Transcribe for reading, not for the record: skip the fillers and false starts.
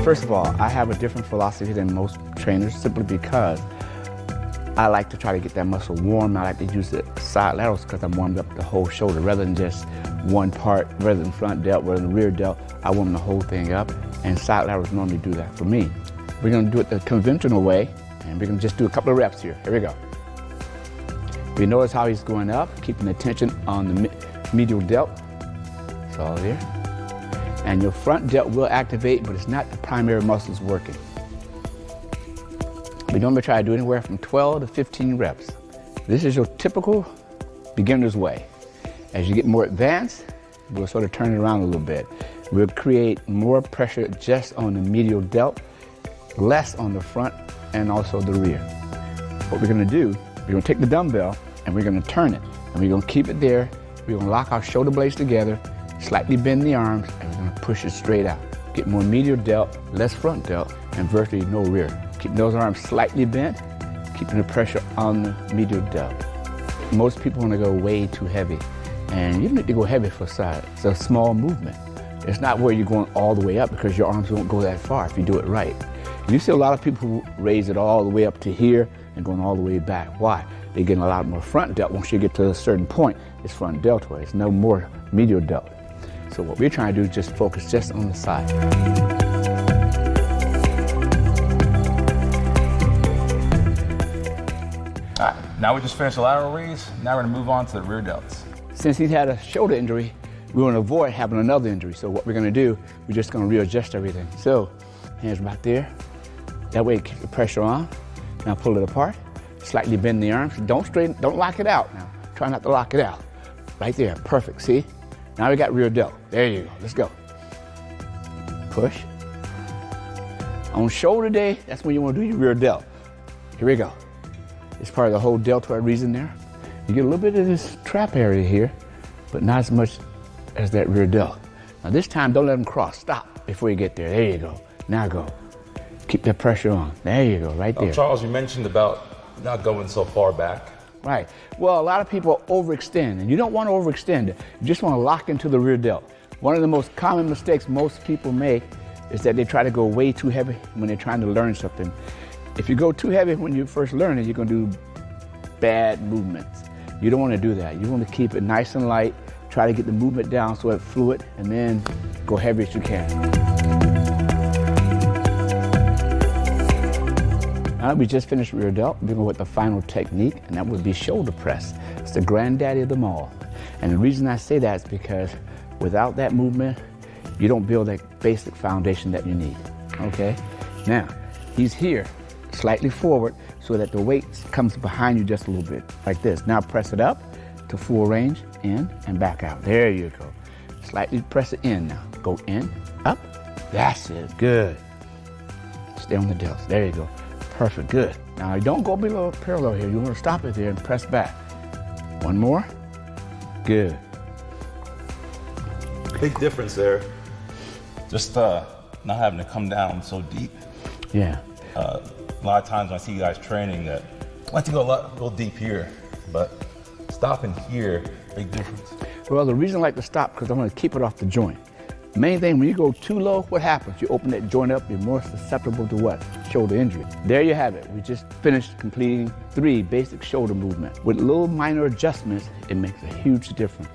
First of all, I have a different philosophy than most trainers simply because I like to try to get that muscle warm. I like to use the side laterals because I'm warming up the whole shoulder rather than just one part, rather than front delt, rather than rear delt. I warm the whole thing up, and side laterals normally do that for me. We're going to do it the conventional way, and we're going to just do a couple of reps here. Here we go. You notice how he's going up, keeping the tension on the medial delt. It's all there. And your front delt will activate, but it's not the primary muscles working. We normally try to do anywhere from 12 to 15 reps. This is your typical beginner's way. As you get more advanced, we'll sort of turn it around a little bit. We'll create more pressure just on the medial delt, less on the front and also the rear. What we're gonna do, we're gonna take the dumbbell and we're gonna turn it, and we're gonna keep it there. We're gonna lock our shoulder blades together, slightly bend the arms, and we're gonna push it straight out. Get more medial delt, less front delt, and virtually no rear. Keep those arms slightly bent, keeping the pressure on the medial delt. Most people wanna go way too heavy, and you don't need to go heavy for size. It's a small movement. It's not where you're going all the way up because your arms won't go that far if you do it right. And you see a lot of people who raise it all the way up to here and going all the way back. Why? They're getting a lot more front delt. Once you get to a certain point, it's front deltoid. It's no more medial delt. So what we're trying to do is just focus just on the side. All right, now we just finished the lateral raise. Now we're gonna move on to the rear delts. Since he's had a shoulder injury, we want to avoid having another injury. So what we're gonna do, we're just gonna readjust everything. So, hands right there. That way, keep the pressure on. Now pull it apart. Slightly bend the arms. Don't lock it out now. Try not to lock it out. Right there, perfect, see? Now we got rear delt. There you go, let's go. Push. On shoulder day, that's when you wanna do your rear delt. Here we go. It's part of the whole deltoid region there. You get a little bit of this trap area here, but not as much as that rear delt. Now this time, don't let them cross. Stop before you get there. There you go. Now go. Keep that pressure on. There you go, right there. Charles, you mentioned about not going so far back. Right. Well, a lot of people overextend, and you don't want to overextend. You just want to lock into the rear delt. One of the most common mistakes most people make is that they try to go way too heavy when they're trying to learn something. If you go too heavy when you first learn it, you're going to do bad movements. You don't want to do that. You want to keep it nice and light, try to get the movement down so it's fluid, and then go heavy as you can. Now that we just finished rear delt, we're going with the final technique, and that would be shoulder press. It's the granddaddy of them all. And the reason I say that is because without that movement, you don't build that basic foundation that you need, okay? Now, he's here, slightly forward, so that the weight comes behind you just a little bit, like this. Now press it up to full range, in and back out. There you go. Slightly press it in now. Go in, up, that's it, good. Stay on the delts, there you go. Perfect, good. Now don't go below parallel here. You want to stop it there and press back. One more, good. Big difference there. Just not having to come down so deep. Yeah. A lot of times when I see you guys training, that I like to go deep here, but stopping here, big difference. Well, the reason I like to stop because I want to keep it off the joint. Main thing, when you go too low, what happens? You open that joint up, you're more susceptible to what? Shoulder injury. There you have it. We just finished completing 3 basic shoulder movements. With little minor adjustments, it makes a huge difference.